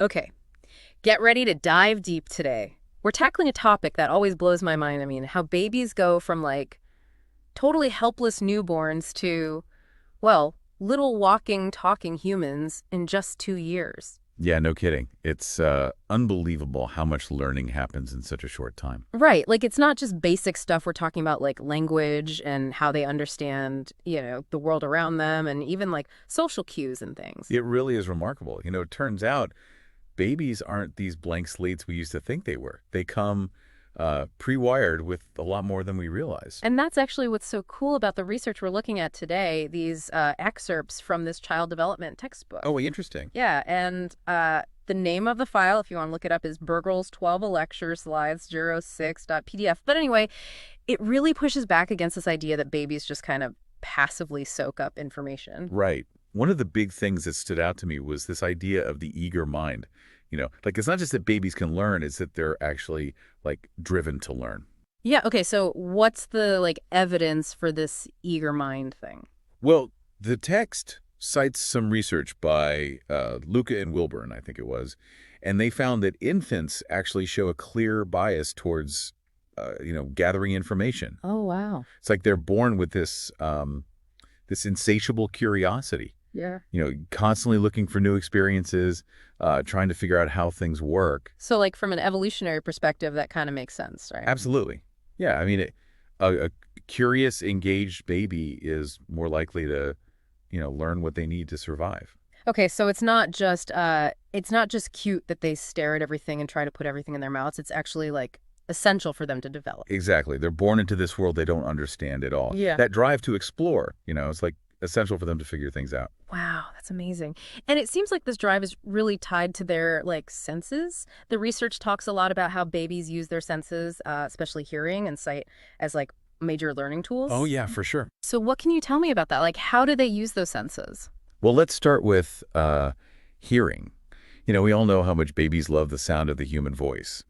Okay, get ready to dive deep today. We're tackling a topic that always blows my mind. I mean, how babies go from like totally helpless newborns to, well, little walking, talking humans in just 2 years. Yeah, no kidding. It's unbelievable how much learning happens in such a short time. Right, like it's not just basic stuff. We're talking about like language and how they understand, the world around them and even like social cues and things. It really is remarkable. It turns out babies aren't these blank slates we used to think they were. They come pre-wired with a lot more than we realize. And that's actually what's so cool about the research we're looking at today, these excerpts from this child development textbook. Oh, interesting. Yeah, and the name of the file, if you want to look it up, is Burgles 12 Lecture Slides 06.pdf. But anyway, it really pushes back against this idea that babies just kind of passively soak up information. Right. One of the big things that stood out to me was this idea of the eager mind. Like it's not just that babies can learn, it's that they're actually like driven to learn. Yeah, okay, so what's the like evidence for this eager mind thing? Well, the text cites some research by Luca and Wilburn, I think it was, and they found that infants actually show a clear bias towards, gathering information. Oh, wow. It's like they're born with this insatiable curiosity. Yeah. Constantly looking for new experiences, trying to figure out how things work. So like from an evolutionary perspective, that kind of makes sense, right? Absolutely. Yeah, I mean, a curious, engaged baby is more likely to, learn what they need to survive. Okay, so it's not just cute that they stare at everything and try to put everything in their mouths. It's actually like essential for them to develop. Exactly. They're born into this world they don't understand at all. Yeah. That drive to explore, it's like essential for them to figure things out. Wow, that's amazing. And it seems like this drive is really tied to their like senses. The research talks a lot about how babies use their senses, especially hearing and sight, as like major learning tools. Oh, yeah, for sure. So what can you tell me about that? Like, how do they use those senses? Well, let's start with hearing. We all know how much babies love the sound of the human voice.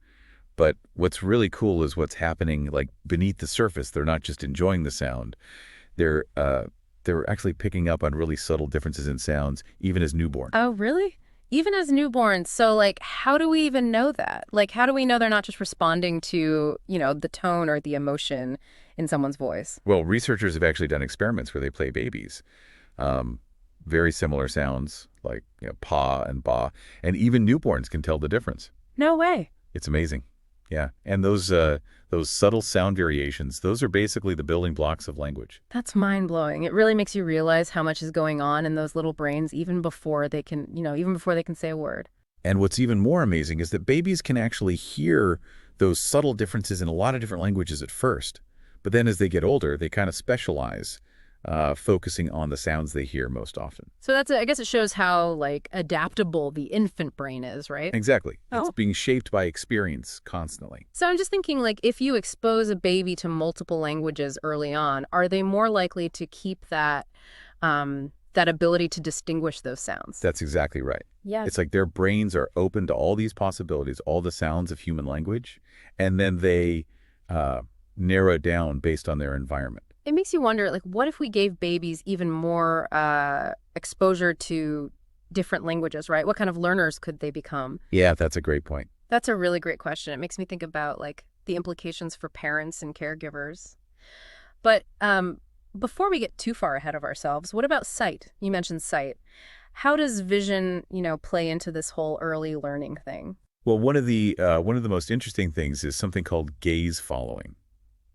But what's really cool is what's happening like beneath the surface. They're not just enjoying the sound. They're actually picking up on really subtle differences in sounds, even as newborn. Oh, really? Even as newborns. So, like, how do we even know that? Like, how do we know they're not just responding to, the tone or the emotion in someone's voice? Well, researchers have actually done experiments where they play babies. Very similar sounds like pa and ba, and even newborns can tell the difference. No way. It's amazing. Yeah, and those subtle sound variations, those are basically the building blocks of language. That's mind-blowing. It really makes you realize how much is going on in those little brains even before they can, say a word. And what's even more amazing is that babies can actually hear those subtle differences in a lot of different languages at first. But then as they get older, they kind of specialize, focusing on the sounds they hear most often. So I guess it shows how like adaptable the infant brain is, right? Exactly. Oh. It's being shaped by experience constantly. So I'm just thinking, like, if you expose a baby to multiple languages early on, are they more likely to keep that ability to distinguish those sounds? That's exactly right. Yeah. It's like their brains are open to all these possibilities, all the sounds of human language, and then they narrow it down based on their environment. It makes you wonder, like, what if we gave babies even more exposure to different languages, right? What kind of learners could they become? Yeah, that's a great point. That's a really great question. It makes me think about, like, the implications for parents and caregivers. But before we get too far ahead of ourselves, what about sight? You mentioned sight. How does vision, play into this whole early learning thing? Well, one of the most interesting things is something called gaze following.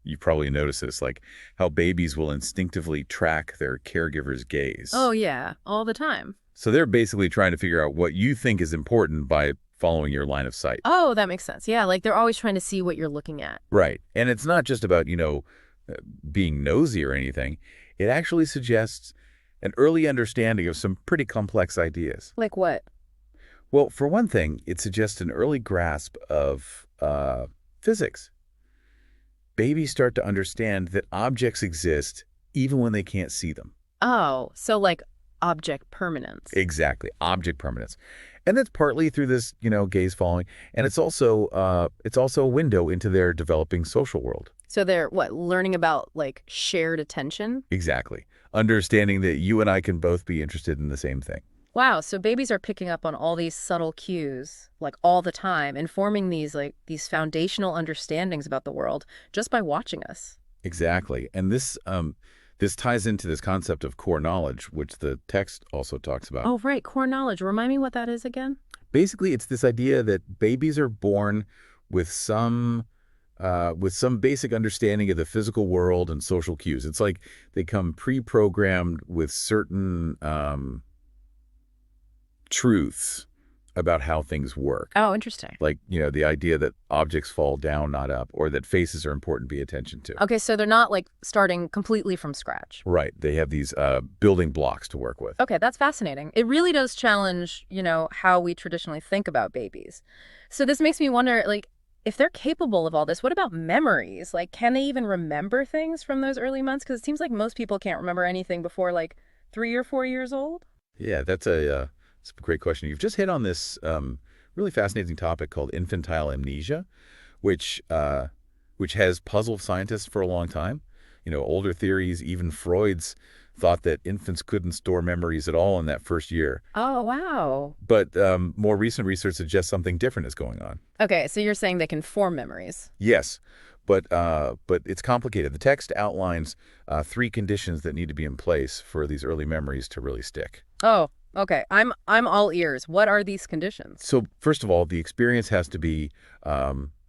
You probably notice this, like how babies will instinctively track their caregiver's gaze. Oh, yeah, all the time. So they're basically trying to figure out what you think is important by following your line of sight. Oh, that makes sense. Yeah, like they're always trying to see what you're looking at. Right. And it's not just about, being nosy or anything. It actually suggests an early understanding of some pretty complex ideas. Like what? Well, for one thing, it suggests an early grasp of physics. Babies start to understand that objects exist even when they can't see them. Oh, so like object permanence. Exactly, object permanence. And that's partly through this, gaze following. And it's also a window into their developing social world. So they're, learning about like shared attention? Exactly. Understanding that you and I can both be interested in the same thing. Wow, so babies are picking up on all these subtle cues, like all the time, and forming these foundational understandings about the world just by watching us. Exactly. And this ties into this concept of core knowledge, which the text also talks about. Oh, right, core knowledge. Remind me what that is again? Basically, it's this idea that babies are born with some basic understanding of the physical world and social cues. It's like they come pre-programmed with certain truths about how things work. Oh, interesting. Like, the idea that objects fall down, not up, or that faces are important to pay attention to. Okay, so they're not like starting completely from scratch. Right. They have these building blocks to work with. Okay, that's fascinating. It really does challenge, how we traditionally think about babies. So this makes me wonder, like, if they're capable of all this, what about memories? Like, can they even remember things from those early months? Because it seems like most people can't remember anything before like 3 or 4 years old. Yeah, that's a great question. You've just hit on this really fascinating topic called infantile amnesia, which has puzzled scientists for a long time. Older theories, even Freud's, thought that infants couldn't store memories at all in that first year. Oh, wow. But more recent research suggests something different is going on. Okay, so you're saying they can form memories. Yes, but it's complicated. The text outlines three conditions that need to be in place for these early memories to really stick. Oh, okay. I'm all ears. What are these conditions? So first of all, the experience has to be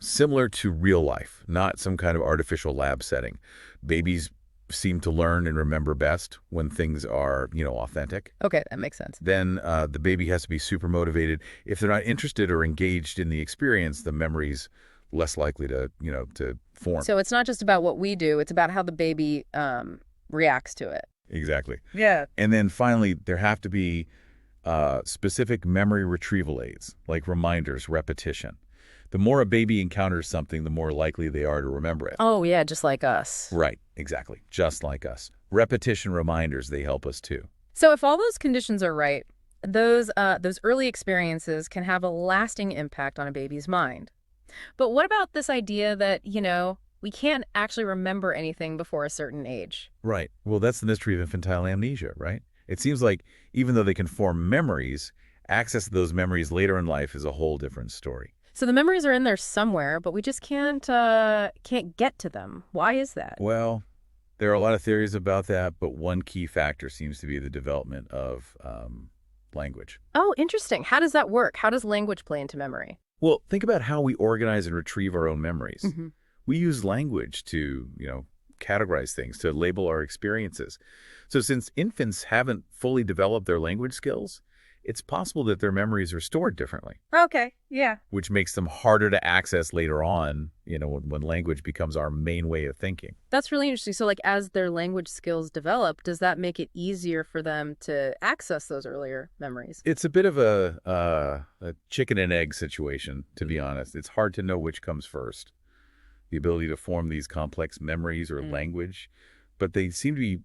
similar to real life, not some kind of artificial lab setting. Babies seem to learn and remember best when things are, authentic. Okay, that makes sense. Then the baby has to be super motivated. If they're not interested or engaged in the experience, the memory's less likely to form. So it's not just about what we do, it's about how the baby reacts to it. Exactly. Yeah. And then finally, there have to be specific memory retrieval aids, like reminders, repetition. The more a baby encounters something, the more likely they are to remember it. Oh, yeah, just like us. Right, exactly. Just like us. Repetition reminders, they help us too. So if all those conditions are right, those early experiences can have a lasting impact on a baby's mind. But what about this idea that, we can't actually remember anything before a certain age? Right. Well, that's the mystery of infantile amnesia, right? It seems like even though they can form memories, access to those memories later in life is a whole different story. So the memories are in there somewhere, but we just can't get to them. Why is that? Well, there are a lot of theories about that, but one key factor seems to be the development of language. Oh, interesting. How does that work? How does language play into memory? Well, think about how we organize and retrieve our own memories. Hmm. We use language to, categorize things, to label our experiences. So since infants haven't fully developed their language skills, it's possible that their memories are stored differently, Okay, yeah. which makes them harder to access later on, when language becomes our main way of thinking. That's really interesting. So, like, as their language skills develop, does that make it easier for them to access those earlier memories? It's a bit of a chicken and egg situation, to be honest. It's hard to know which comes first, the ability to form these complex memories or language, but they seem to be,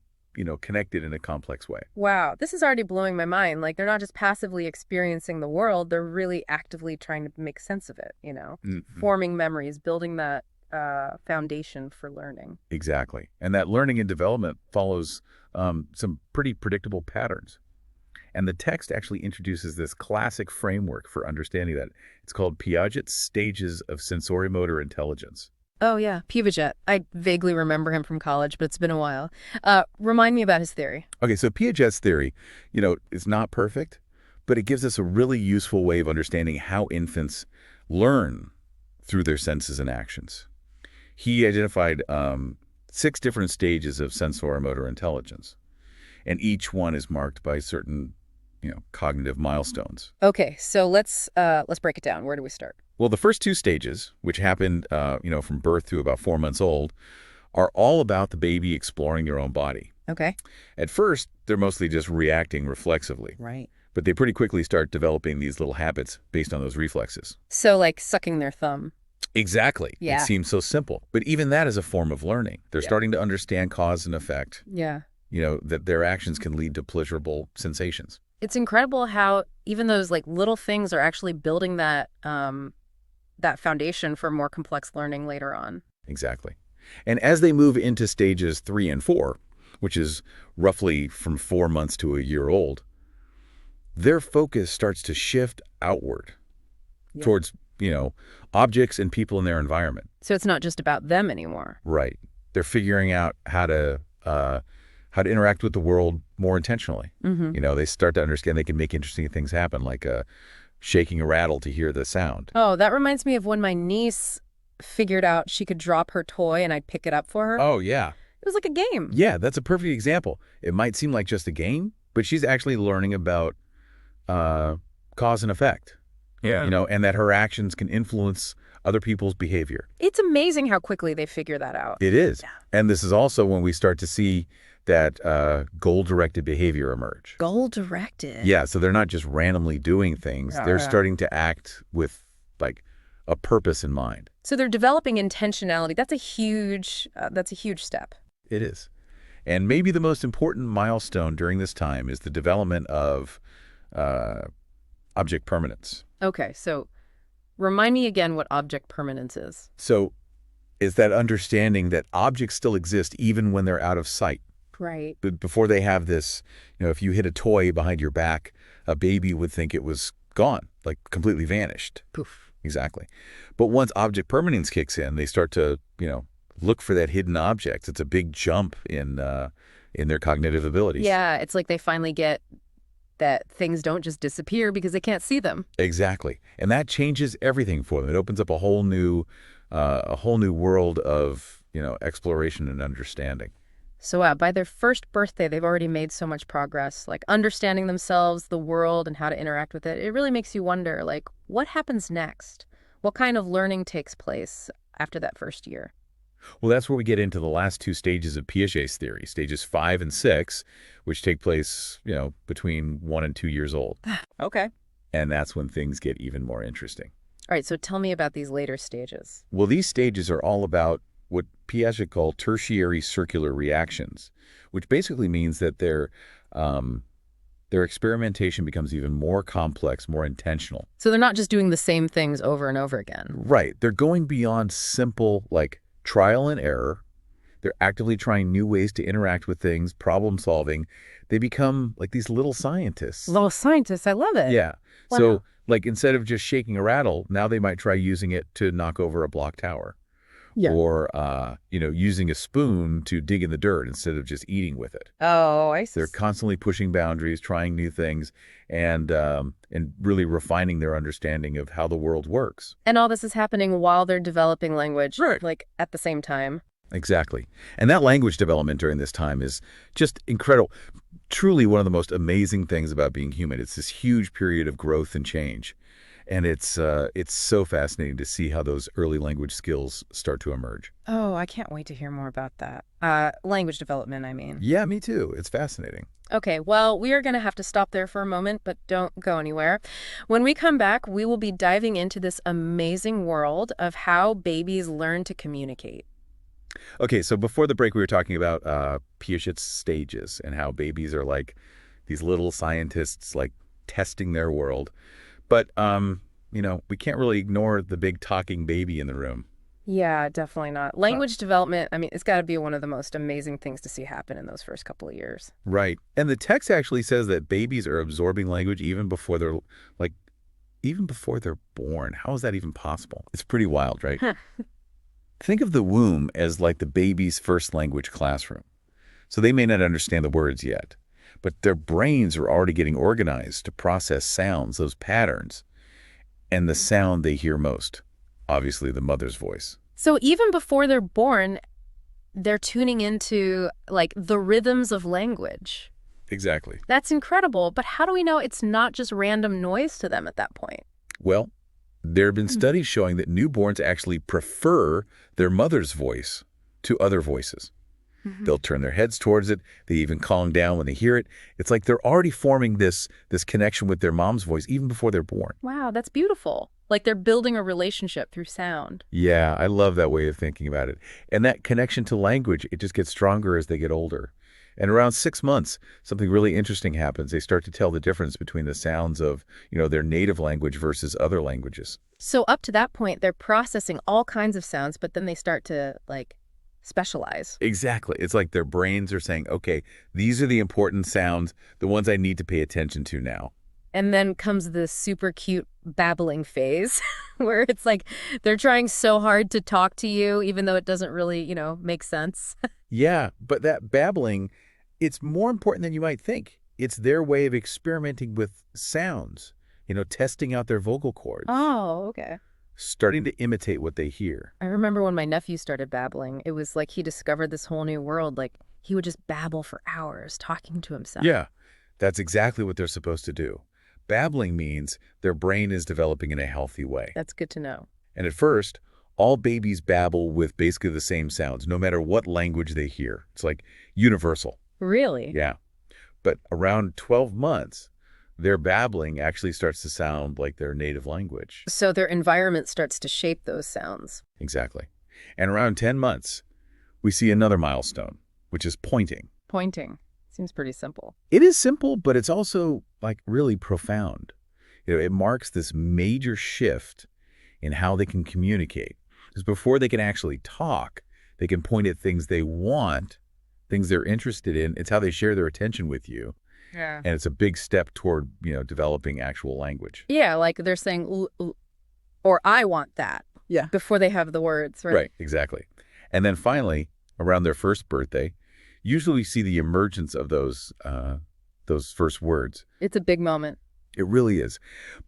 connected in a complex way. Wow, this is already blowing my mind. Like, they're not just passively experiencing the world, they're really actively trying to make sense of it, forming memories, building that foundation for learning. Exactly. And that learning and development follows some pretty predictable patterns. And the text actually introduces this classic framework for understanding that. It's called Piaget's Stages of Sensorimotor Intelligence. Oh, yeah, Piaget. I vaguely remember him from college, but it's been a while. Remind me about his theory. Okay, so Piaget's theory, is not perfect, but it gives us a really useful way of understanding how infants learn through their senses and actions. He identified 6 different stages of sensorimotor intelligence, and each one is marked by certain, cognitive milestones. Okay, so let's break it down. Where do we start? Well, the first 2 stages, which happened, from birth to about 4 months old, are all about the baby exploring their own body. Okay. At first, they're mostly just reacting reflexively, Right. but they pretty quickly start developing these little habits based on those reflexes. So, like sucking their thumb. Exactly. Yeah. It seems so simple. But even that is a form of learning. They're starting to understand cause and effect, Yeah. that their actions can lead to pleasurable sensations. It's incredible how even those like little things are actually building that foundation for more complex learning later on. Exactly. And as they move into stages 3 and 4, which is roughly from 4 months to a year old, their focus starts to shift outward Yeah. towards, you know, objects and people in their environment. So it's not just about them anymore. Right. They're figuring out how to interact with the world more intentionally. Mm-hmm. You know, they start to understand they can make interesting things happen, like shaking a rattle to hear the sound. Oh, that reminds me of when my niece figured out she could drop her toy and I'd pick it up for her. Oh, yeah. It was like a game. Yeah, that's a perfect example. It might seem like just a game, but she's actually learning about uh, cause and effect. Yeah. You know, and that her actions can influence other people's behavior. It's amazing how quickly they figure that out. It is. And this is also when we start to see that goal-directed behavior emerge. Goal-directed? Yeah, so they're not just randomly doing things. Yeah, they're yeah. starting to act with, like, a purpose in mind. So they're developing intentionality. That's a huge step. It is. And maybe the most important milestone during this time is the development of object permanence. Okay, so remind me again what object permanence is. So is that understanding that objects still exist even when they're out of sight. Right. But before they have this, you know, if you hit a toy behind your back, a baby would think it was gone, like completely vanished. Poof. Exactly. But once object permanence kicks in, they start to, you know, look for that hidden object. It's a big jump in their cognitive abilities. Yeah, it's like they finally get that things don't just disappear because they can't see them. Exactly. And that changes everything for them. It opens up a whole new world of, you know, exploration and understanding. So by their first birthday, they've already made so much progress, like understanding themselves, the world, and how to interact with it. It really makes you wonder, like, what happens next? What kind of learning takes place after that first year? Well, that's where we get into the last two stages of Piaget's theory, stages 5 and 6, which take place, you know, between 1 and 2 years old. Okay. And that's when things get even more interesting. All right, so tell me about these later stages. Well, these stages are all about what Piaget called tertiary circular reactions, which basically means that their experimentation becomes even more complex, more intentional. So they're not just doing the same things over and over again. Right. They're going beyond simple, like, trial and error. They're actively trying new ways to interact with things, problem solving. They become like these little scientists. Little scientists, I love it. Yeah. Wow. So, like, instead of just shaking a rattle, now they might try using it to knock over a block tower. Yeah. Or, you know, using a spoon to dig in the dirt instead of just eating with it. Oh, I see. They're constantly pushing boundaries, trying new things, and really refining their understanding of how the world works. And all this is happening while they're developing language, Right. like at the same time. Exactly. And that language development during this time is just incredible. Truly one of the most amazing things about being human. It's this huge period of growth and change. And it's so fascinating to see how those early language skills start to emerge. Oh, I can't wait to hear more about that. Language development, I mean. Yeah, me too. It's fascinating. Okay, well, we are going to have to stop there for a moment, but don't go anywhere. When we come back, we will be diving into this amazing world of how babies learn to communicate. Okay, so before the break, we were talking about Piaget's stages and how babies are like these little scientists, like testing their world. But, you know, we can't really ignore the big talking baby in the room. Yeah, definitely not. Language development, I mean, it's got to be one of the most amazing things to see happen in those first couple of years. Right. And the text actually says that babies are absorbing language even before they're born. How is that even possible? It's pretty wild, right? Huh. Think of the womb as like the baby's first language classroom. So they may not understand the words yet, but their brains are already getting organized to process sounds, those patterns, and the sound they hear most, obviously the mother's voice. So even before they're born, they're tuning into, like, the rhythms of language. Exactly. That's incredible, but how do we know it's not just random noise to them at that point? Well, there have been studies showing that newborns actually prefer their mother's voice to other voices. They'll turn their heads towards it. They even calm down when they hear it. It's like they're already forming this connection with their mom's voice even before they're born. Wow, that's beautiful. Like they're building a relationship through sound. Yeah, I love that way of thinking about it. And that connection to language, it just gets stronger as they get older. And around 6 months, something really interesting happens. They start to tell the difference between the sounds of, you know, their native language versus other languages. So up to that point, they're processing all kinds of sounds, but then they start to, like, specialize. Exactly. It's like their brains are saying, okay, these are the important sounds, the ones I need to pay attention to now. And then comes the super cute babbling phase where it's like they're trying so hard to talk to you, even though it doesn't really, make sense. Yeah, but that babbling, it's more important than you might think. It's their way of experimenting with sounds, testing out their vocal cords, Oh, okay. starting to imitate what they hear. I remember when my nephew started babbling, it was like he discovered this whole new world. Like he would just babble for hours talking to himself. Yeah, that's exactly what they're supposed to do. Babbling means their brain is developing in a healthy way. That's good to know. And at first, all babies babble with basically the same sounds, no matter what language they hear. It's like universal. Really? Yeah. But around 12 months, their babbling actually starts to sound like their native language. So their environment starts to shape those sounds. Exactly. And around 10 months, we see another milestone, which is pointing. Pointing. Seems pretty simple. It is simple, but it's also like really profound. It marks this major shift in how they can communicate. Because before they can actually talk, they can point at things they want, things they're interested in. It's how they share their attention with you. Yeah. And it's a big step toward, developing actual language. Yeah, like they're saying, or I want that. Yeah. Before they have the words, right? Right, exactly. And then finally, around their first birthday, usually we see the emergence of those first words. It's a big moment. It really is.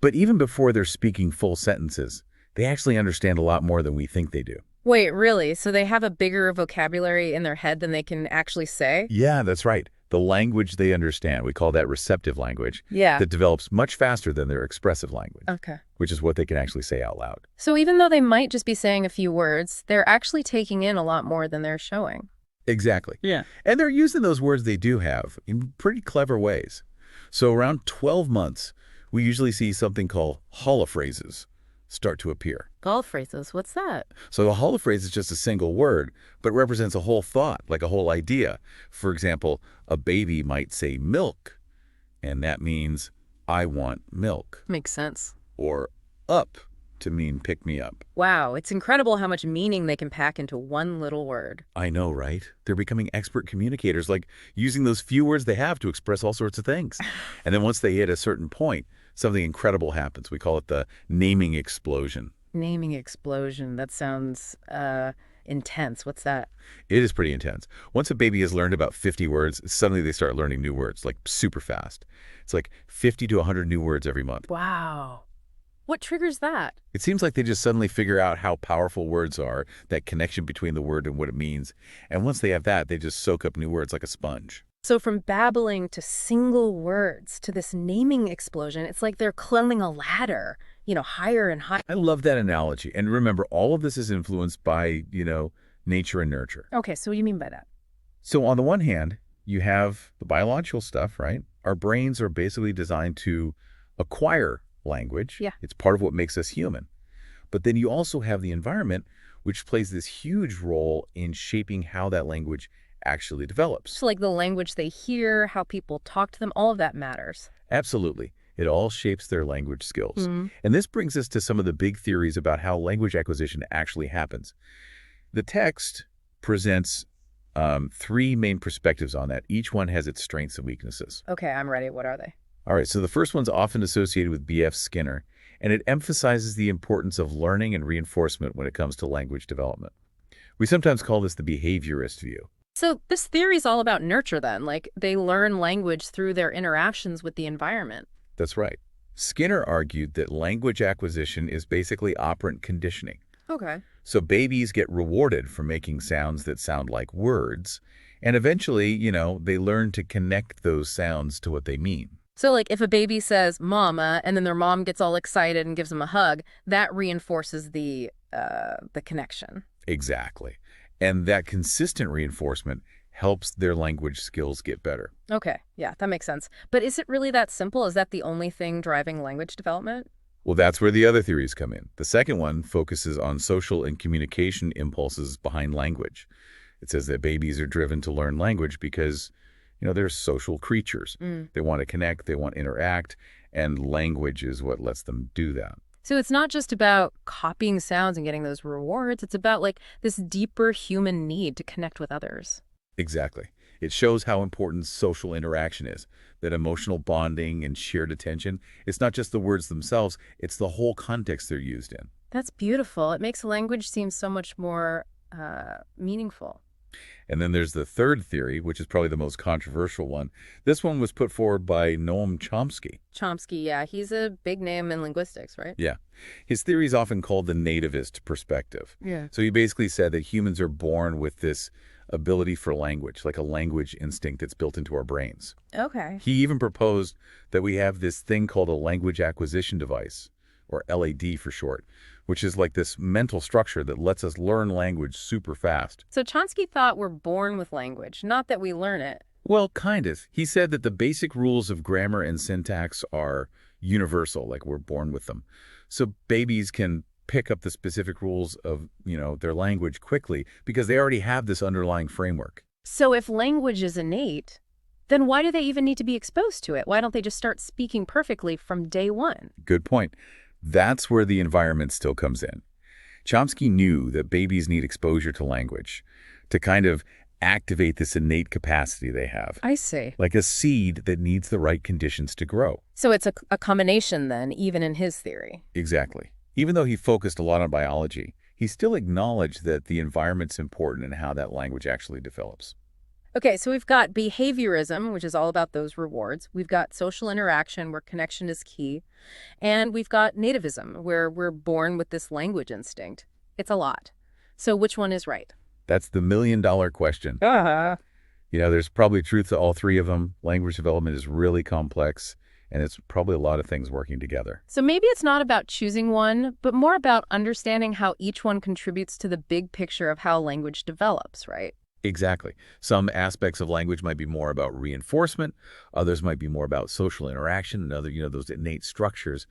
But even before they're speaking full sentences, they actually understand a lot more than we think they do. Wait, really? So they have a bigger vocabulary in their head than they can actually say? Yeah, that's right. The language they understand, we call that receptive language, Yeah. that develops much faster than their expressive language, Okay. which is what they can actually say out loud. So even though they might just be saying a few words, they're actually taking in a lot more than they're showing. Exactly. Yeah. And they're using those words they do have in pretty clever ways. So around 12 months, we usually see something called holophrases start to appear. Golf phrases, what's that? So a holophrase is just a single word, but represents a whole thought, like a whole idea. For example, a baby might say milk, and that means I want milk. Makes sense. Or up to mean pick me up. Wow, it's incredible how much meaning they can pack into one little word. I know, right? They're becoming expert communicators, like using those few words they have to express all sorts of things. And then once they hit a certain point, something incredible happens. We call it the naming explosion. Naming explosion, that sounds intense. What's that? It is pretty intense. Once a baby has learned about 50 words, suddenly they start learning new words, like super fast. It's like 50 to 100 new words every month. Wow. What triggers that? It seems like they just suddenly figure out how powerful words are, that connection between the word and what it means. And once they have that, they just soak up new words like a sponge. So from babbling to single words to this naming explosion, it's like they're climbing a ladder, higher and higher. I love that analogy. And remember, all of this is influenced by, nature and nurture. Okay, so what do you mean by that? So on the one hand, you have the biological stuff, right? Our brains are basically designed to acquire language. Yeah. It's part of what makes us human. But then you also have the environment, which plays this huge role in shaping how that language actually develops. So like the language they hear, how people talk to them, all of that matters. Absolutely. It all shapes their language skills. Mm-hmm. And this brings us to some of the big theories about how language acquisition actually happens. The text presents three main perspectives on that. Each one has its strengths and weaknesses. Okay, I'm ready. What are they? All right, so the first one's often associated with B.F. Skinner, and it emphasizes the importance of learning and reinforcement when it comes to language development. We sometimes call this the behaviorist view. So this theory is all about nurture then, like they learn language through their interactions with the environment. That's right. Skinner argued that language acquisition is basically operant conditioning. Okay. So babies get rewarded for making sounds that sound like words, and eventually, they learn to connect those sounds to what they mean. So like if a baby says mama and then their mom gets all excited and gives them a hug, that reinforces the connection. Exactly. And that consistent reinforcement helps their language skills get better. Okay, yeah, that makes sense. But is it really that simple? Is that the only thing driving language development? Well, that's where the other theories come in. The second one focuses on social and communication impulses behind language. It says that babies are driven to learn language because, they're social creatures. They want to connect, they want to interact, and language is what lets them do that. So it's not just about copying sounds and getting those rewards. It's about like this deeper human need to connect with others. Exactly. It shows how important social interaction is, that emotional bonding and shared attention, it's not just the words themselves, it's the whole context they're used in. That's beautiful. It makes language seem so much more meaningful. And then there's the third theory, which is probably the most controversial one. This one was put forward by Noam Chomsky. Chomsky, yeah, he's a big name in linguistics, right? Yeah. His theory is often called the nativist perspective. Yeah. So he basically said that humans are born with this ability for language, like a language instinct that's built into our brains. Okay. He even proposed that we have this thing called a language acquisition device, or LAD for short, which is like this mental structure that lets us learn language super fast. So Chomsky thought we're born with language, not that we learn it. Well, kind of. He said that the basic rules of grammar and syntax are universal, like we're born with them. So babies can pick up the specific rules of, their language quickly because they already have this underlying framework. So if language is innate, then why do they even need to be exposed to it? Why don't they just start speaking perfectly from day one? Good point. That's where the environment still comes in. Chomsky knew that babies need exposure to language to kind of activate this innate capacity they have, I see. like a seed that needs the right conditions to grow. So it's a combination then, even in his theory. Exactly. Even though he focused a lot on biology, he still acknowledged that the environment's important in how that language actually develops. Okay, so we've got behaviorism, which is all about those rewards. We've got social interaction, where connection is key. And we've got nativism, where we're born with this language instinct. It's a lot. So which one is right? That's the million-dollar question. Uh-huh. There's probably truth to all three of them. Language development is really complex, and it's probably a lot of things working together. So maybe it's not about choosing one, but more about understanding how each one contributes to the big picture of how language develops, right? Exactly. Some aspects of language might be more about reinforcement. Others might be more about social interaction and other, those innate structures.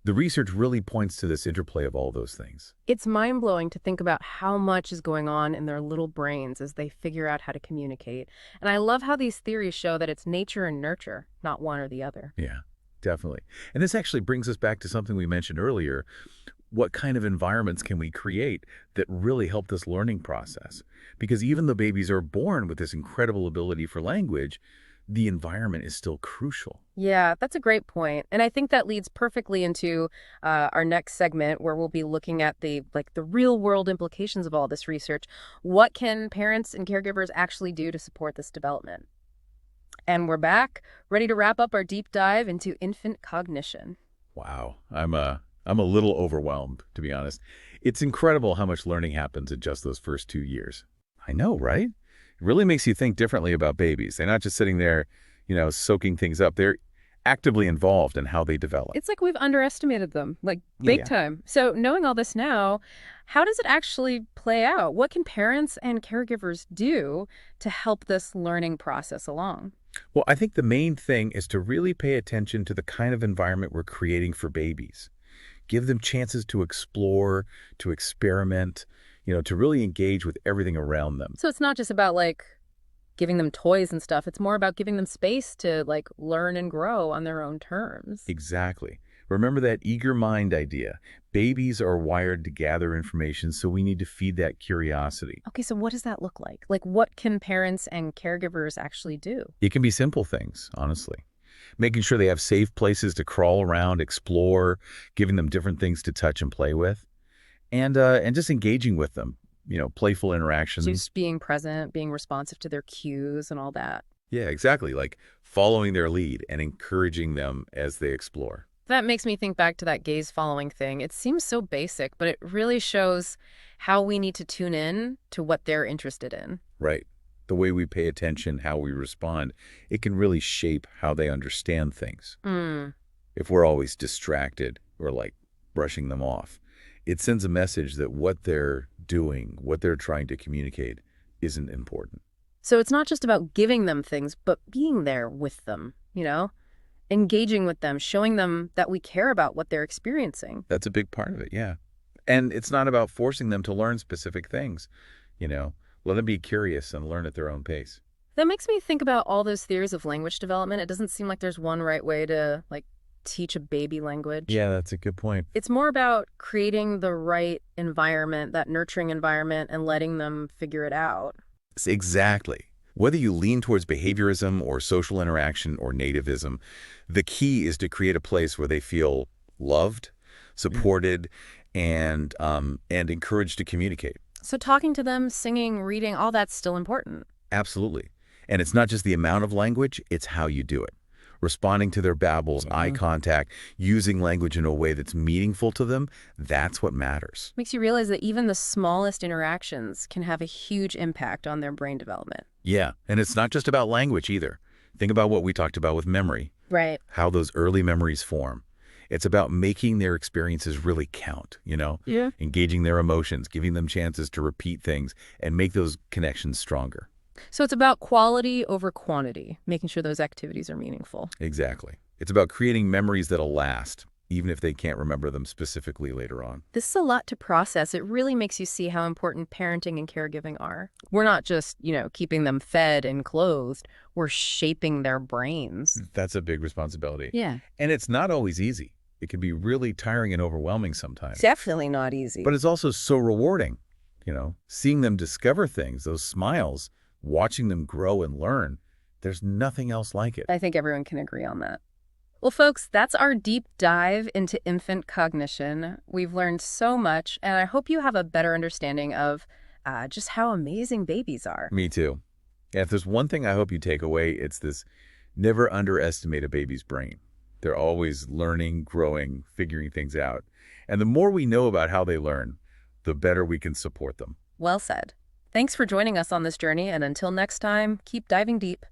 The research really points to this interplay of all those things. It's mind-blowing to think about how much is going on in their little brains as they figure out how to communicate. And I love how these theories show that it's nature and nurture, not one or the other. Yeah, definitely. And this actually brings us back to something we mentioned earlier. What kind of environments can we create that really help this learning process? Because even though babies are born with this incredible ability for language, the environment is still crucial. Yeah, that's a great point. And I think that leads perfectly into our next segment where we'll be looking at the real world implications of all this research. What can parents and caregivers actually do to support this development? And we're back, ready to wrap up our deep dive into infant cognition. Wow. I'm a little overwhelmed, to be honest. It's incredible how much learning happens in just those first 2 years. I know, right? It really makes you think differently about babies. They're not just sitting there, soaking things up. They're actively involved in how they develop. It's like we've underestimated them, like big Yeah. time. So knowing all this now, how does it actually play out? What can parents and caregivers do to help this learning process along? Well, I think the main thing is to really pay attention to the kind of environment we're creating for babies. Give them chances to explore, to experiment, to really engage with everything around them. So it's not just about giving them toys and stuff. It's more about giving them space to learn and grow on their own terms. Exactly. Remember that eager mind idea. Babies are wired to gather information, so we need to feed that curiosity. Okay, so what does that look like? What can parents and caregivers actually do? It can be simple things, honestly. Making sure they have safe places to crawl around, explore, giving them different things to touch and play with, and just engaging with them, playful interactions. Just being present, being responsive to their cues and all that. Yeah, exactly. Like following their lead and encouraging them as they explore. That makes me think back to that gaze following thing. It seems so basic, but it really shows how we need to tune in to what they're interested in. Right. The way we pay attention, how we respond, it can really shape how they understand things. Mm. If we're always distracted or brushing them off, it sends a message that what they're doing, what they're trying to communicate isn't important. So it's not just about giving them things, but being there with them, engaging with them, showing them that we care about what they're experiencing. That's a big part of it, yeah. And it's not about forcing them to learn specific things, Let them be curious and learn at their own pace. That makes me think about all those theories of language development. It doesn't seem like there's one right way to teach a baby language. Yeah, that's a good point. It's more about creating the right environment, that nurturing environment, and letting them figure it out. Exactly. Whether you lean towards behaviorism or social interaction or nativism, the key is to create a place where they feel loved, supported, and encouraged to communicate. So talking to them, singing, reading, all that's still important. Absolutely. And it's not just the amount of language, it's how you do it. Responding to their babbles, eye contact, using language in a way that's meaningful to them, that's what matters. Makes you realize that even the smallest interactions can have a huge impact on their brain development. Yeah, and it's not just about language either. Think about what we talked about with memory, Right. how those early memories form. It's about making their experiences really count, Yeah. engaging their emotions, giving them chances to repeat things and make those connections stronger. So it's about quality over quantity, making sure those activities are meaningful. Exactly. It's about creating memories that'll last, even if they can't remember them specifically later on. This is a lot to process. It really makes you see how important parenting and caregiving are. We're not just, keeping them fed and clothed. We're shaping their brains. That's a big responsibility. Yeah. And it's not always easy. It can be really tiring and overwhelming sometimes. Definitely not easy. But it's also so rewarding, seeing them discover things, those smiles, watching them grow and learn. There's nothing else like it. I think everyone can agree on that. Well, folks, that's our deep dive into infant cognition. We've learned so much, and I hope you have a better understanding of just how amazing babies are. Me too. And if there's one thing I hope you take away, it's this: never underestimate a baby's brain. They're always learning, growing, figuring things out. And the more we know about how they learn, the better we can support them. Well said. Thanks for joining us on this journey, and until next time, keep diving deep.